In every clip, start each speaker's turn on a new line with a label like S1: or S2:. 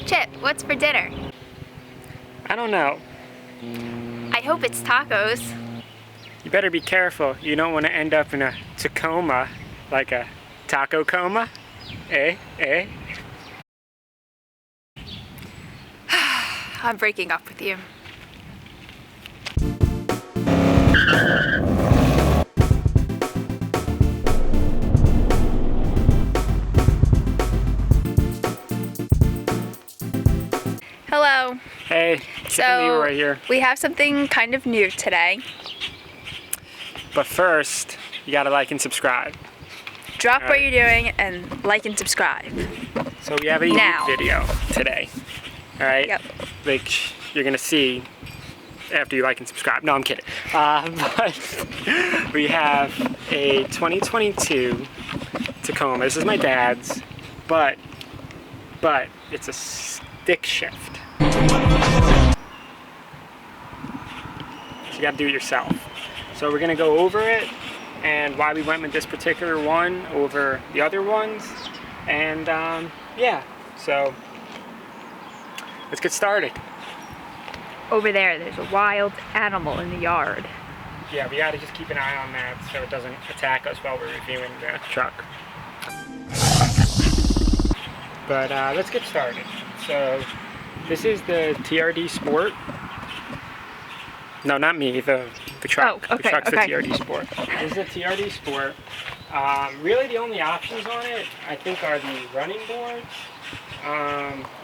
S1: Chip, what's for dinner?
S2: I don't know.
S1: I hope it's tacos.
S2: You better be careful. You don't want to end up in a Tacoma, like a taco coma. Eh?
S1: I'm breaking up with you. Hello.
S2: Hey, Chip and Leroy here.
S1: We have something kind of new today.
S2: But first, you gotta like and subscribe.
S1: Drop what you're doing and like and subscribe.
S2: So we have a unique video today. Alright?
S1: Yep.
S2: Like you're gonna see after you like and subscribe. No, I'm kidding. But we have a 2022 Tacoma. This is my dad's, but it's a stick shift. So you gotta do it yourself. So we're gonna go over it and why we went with this particular one over the other ones. And yeah, so let's get started.
S1: Over there's a wild animal in the yard.
S2: Yeah, we gotta just keep an eye on that so it doesn't attack us while we're reviewing the truck. But let's get started. So this is the TRD Sport. No, not me, the truck.
S1: Oh, okay,
S2: the truck's
S1: okay.
S2: the TRD Sport. This is the TRD Sport. Really the only options on it, I think, are the running boards.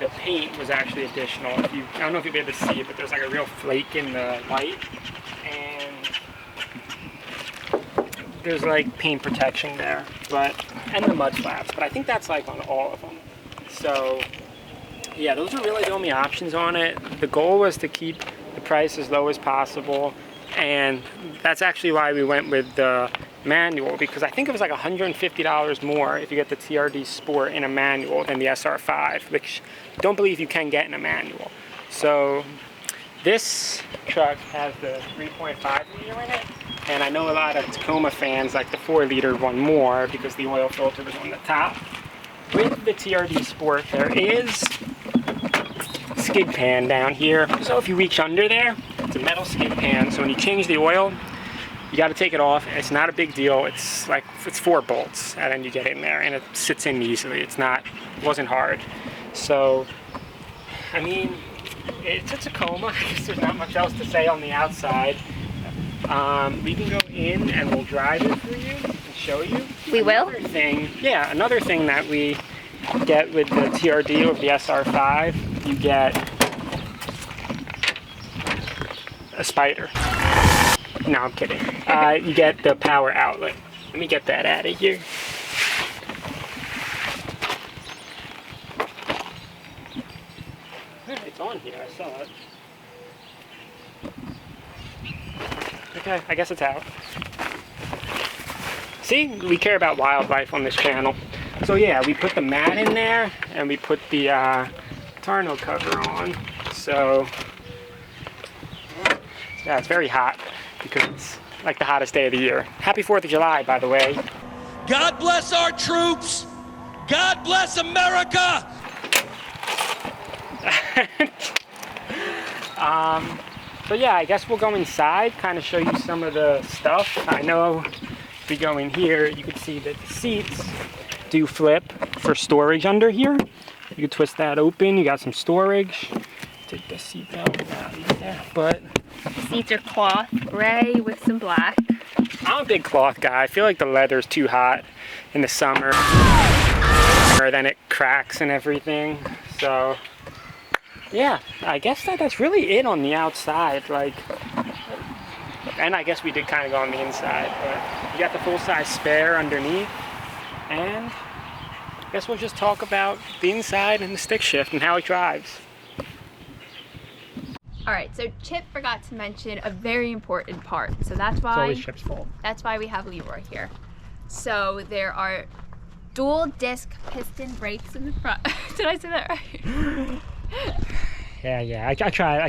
S2: The paint was actually additional. I don't know if you'll be able to see it, but there's like a real flake in the light. And there's like paint protection there, and the mud flaps. But I think that's like on all of them. So yeah, those are really the only options on it. The goal was to keep the price as low as possible, and that's actually why we went with the manual, because I think it was like $150 more if you get the TRD Sport in a manual than the SR5, which I don't believe you can get in a manual. So this truck has the 3.5 liter in it, and I know a lot of Tacoma fans like the 4-liter one more because the oil filter was on the top. With the TRD Sport, there is a skid pan down here. So if you reach under there, it's a metal skid pan. So when you change the oil, you got to take it off. It's not a big deal. It's 4 bolts, and then you get in there, and it sits in easily. It wasn't hard. So, I mean, it's a Tacoma. I guess there's not much else to say on the outside. We can go in and we'll drive it for you and show you. Another thing that we get with the TRD over the SR5, you get a spider. No, I'm kidding. You get the power outlet. Let me get that out of here. It's on here, I saw it. Okay, I guess it's out. See, we care about wildlife on this channel. So yeah, we put the mat in there and we put the tonneau cover on. So yeah, it's very hot because it's like the hottest day of the year. Happy 4th of July, by the way.
S3: God bless our troops. God bless America.
S2: So yeah, I guess we'll go inside, kind of show you some of the stuff. I know if we go in here, you can see that the seats do flip for storage under here. You can twist that open, you got some storage. Take the seat belt out of there, but
S1: The seats are cloth, gray with some black.
S2: I'm a big cloth guy. I feel like the leather's too hot in the summer. Then it cracks and everything. So yeah, I guess that's really it on the outside. And I guess we did kind of go on the inside, but you got the full-size spare underneath. And I guess we'll just talk about the inside and the stick shift and how it drives.
S1: Alright, so Chip forgot to mention a very important part. So that's why
S2: It's always Chip's fault.
S1: That's why we have Leroy here. So there are dual disc piston brakes in the front. Did I say that right?
S2: Yeah. I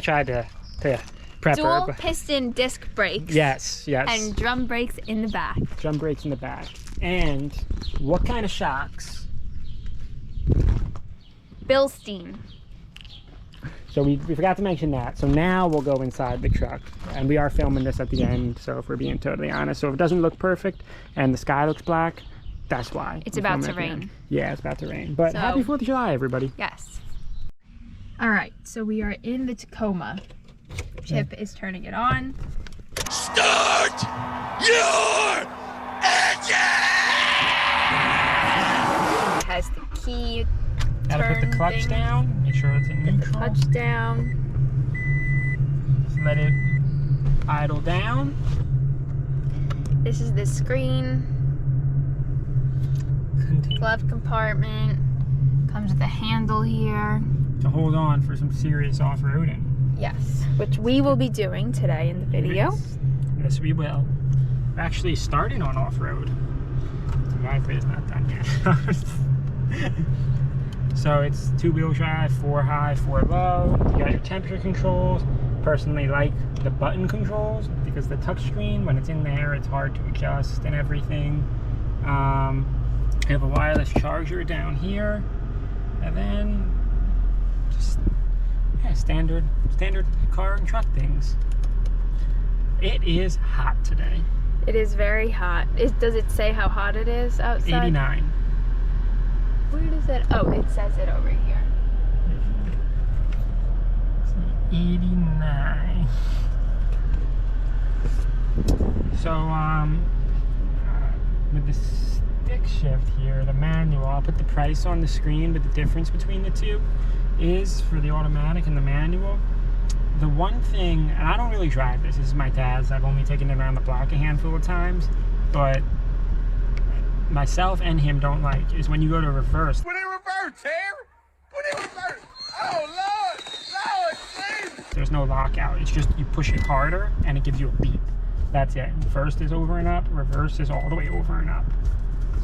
S2: tried to prep
S1: Dual
S2: her.
S1: piston disc brakes.
S2: Yes.
S1: And drum brakes in the back.
S2: Drum brakes in the back. And what kind of shocks?
S1: Bilstein.
S2: So we forgot to mention that. So now we'll go inside the truck. And we are filming this at the end, so if we're being totally honest. So if it doesn't look perfect and the sky looks black, that's why.
S1: It's about to rain.
S2: Yeah, it's about to rain. But
S1: So,
S2: happy 4th of July, everybody.
S1: Yes. All right, so we are in the Tacoma. Chip is turning it on.
S3: Start your engine!
S1: It has the key.
S2: Gotta put the clutch
S1: thing.
S2: down, make sure it's in neutral.
S1: Clutch down.
S2: Just let it idle down.
S1: This is the screen.
S2: Continue
S1: Glove compartment. Comes with a handle here.
S2: to hold on for some serious off-roading.
S1: Yes, which we will be doing today in the video.
S2: Yes, we will. We're actually starting on off-road. The driveway is not done yet. So it's 2-wheel drive, 4 high, 4 low. You got your temperature controls. Personally like the button controls because the touchscreen, when it's in there, it's hard to adjust and everything. You have a wireless charger down here, and then just standard car and truck things. It is hot today.
S1: It is very hot. Does it say how hot it is outside?
S2: 89.
S1: Where does it? Oh, it says it over here.
S2: 89. So with the stick shift here, the manual, I'll put the price on the screen, but the difference between the two is for the automatic and the manual. The one thing, and I don't really drive this is my dad's, I've only taken it around the block a handful of times, but myself and him don't like, is when you go to reverse.
S3: Put it in reverse, Terry! Put it in reverse! Oh, Lord! Lord, Jesus!
S2: There's no lockout, it's just you push it harder and it gives you a beep. That's it. First is over and up, reverse is all the way over and up.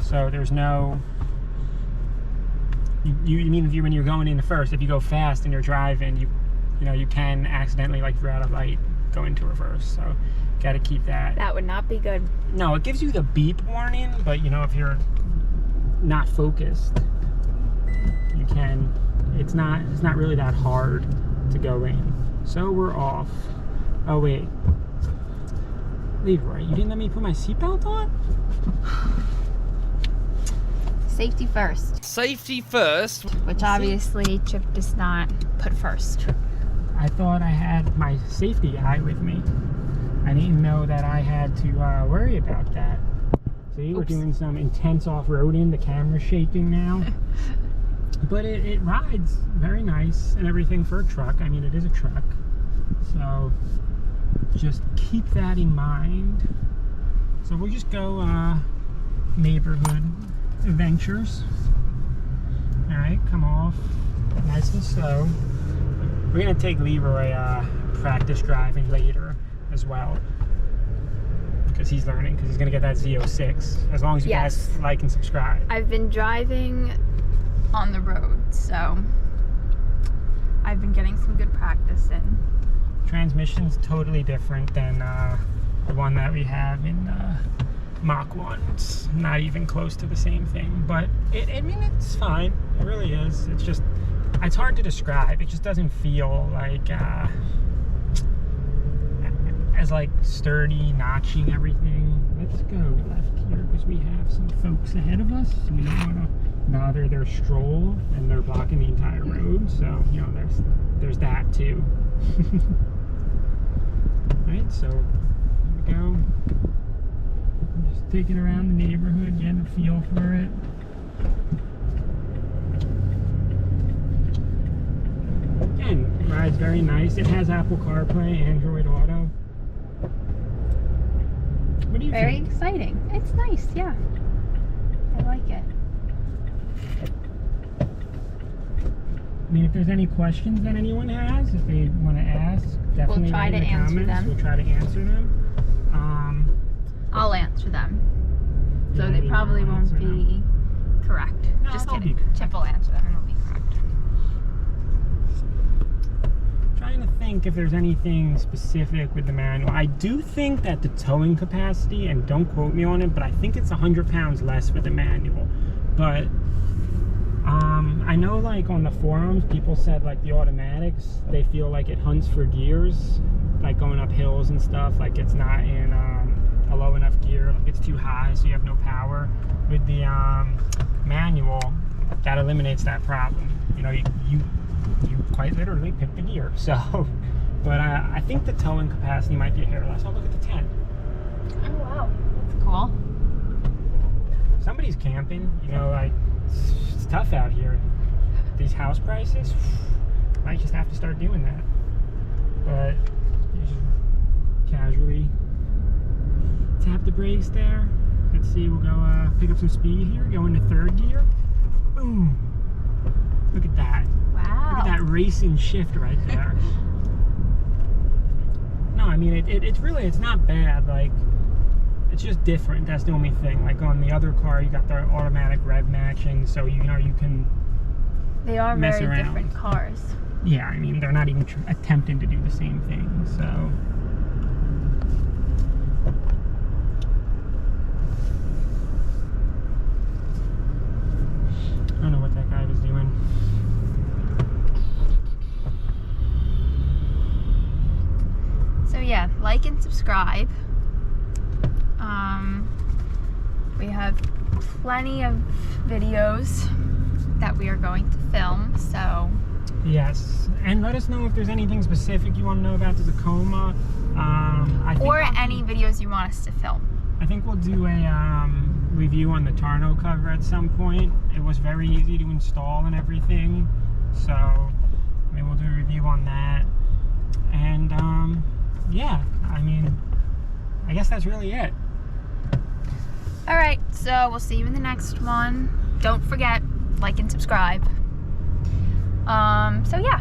S2: So there's no, you mean if when you're going into first, if you go fast and you're driving, you know, you can accidentally, like, if you're at a light, go into reverse. So got to keep that.
S1: That would not be good.
S2: No, it gives you the beep warning, but you know, if you're not focused, you can, it's not really that hard to go in. So we're off. Oh wait, Leroy, you didn't let me put my seatbelt on?
S1: Safety first.
S3: Safety first.
S1: Which obviously Chip does not put first.
S2: I thought I had my safety guy with me. I didn't know that I had to worry about that. See, we're doing some intense off-roading. The camera's shaking now. But it rides very nice and everything for a truck. I mean, it is a truck. So just keep that in mind. So we'll just go neighborhood adventures. All right, come off nice and slow. We're gonna take Leroy practice driving later as well, because he's learning, because he's gonna get that Z06. As long as you guys like and subscribe.
S1: I've been driving on the road, so I've been getting some good practice in.
S2: Transmission's totally different than the one that we have in Mach 1. It's not even close to the same thing, but I mean, it's fine. It really is. It's just, it's hard to describe. It just doesn't feel like as like sturdy, notching everything. Let's go left here because we have some folks ahead of us. We don't want to bother their stroll, and they're blocking the entire road. So you know, there's that too. Right, so here we go. Just taking around the neighborhood, getting a feel for it. Again, it rides very nice. It has Apple CarPlay, Android Auto. What do you
S1: Very
S2: think?
S1: exciting. It's nice, yeah. I like it.
S2: I mean, if there's any questions that anyone has, if they want to ask, definitely
S1: We'll try
S2: write in
S1: to
S2: the
S1: answer
S2: comments.
S1: them.
S2: We'll try to answer them.
S1: I'll answer them. So
S2: Yeah,
S1: they
S2: you
S1: probably
S2: will
S1: won't
S2: answer
S1: be correct.
S2: No,
S1: Just
S2: they'll be
S1: kidding.
S2: correct.
S1: Chip will answer them and it'll be correct.
S2: Trying to think if there's anything specific with the manual. I do think that the towing capacity, and don't quote me on it, but I think it's 100 pounds less with the manual. But I know like on the forums, people said like the automatics, they feel like it hunts for gears, like going up hills and stuff, like it's not in a low enough gear, like it's too high, so you have no power. With the manual, that eliminates that problem. You know, you quite literally pick the gear. So, but I think the towing capacity might be a hair less. Oh, look at the tent.
S1: Oh wow, that's cool.
S2: Somebody's camping, you know, like it's tough out here. These house prices, might just have to start doing that. But you just casually tap the brakes there. Let's see, we'll go pick up some speed here, go into third gear. Boom. Look at that.
S1: Wow.
S2: Look at that racing shift right there. No, I mean, it's not bad. Like, it's just different. That's the only thing. Like on the other car, you got the automatic rev matching, so you know you can.
S1: They are
S2: mess
S1: very
S2: around.
S1: different cars.
S2: Yeah, I mean, they're not even attempting to do the same thing. So. I don't know what that guy was doing.
S1: So yeah, like and subscribe. We have plenty of videos that we are going to film, so
S2: Yes, and let us know if there's anything specific you want to know about the Tacoma.
S1: or any videos you want us to film.
S2: I think we'll do a review on the tonneau cover at some point. It was very easy to install and everything, so maybe we'll do a review on that. And yeah, I mean, I guess that's really it.
S1: Alright, so we'll see you in the next one. Don't forget, like and subscribe. So yeah.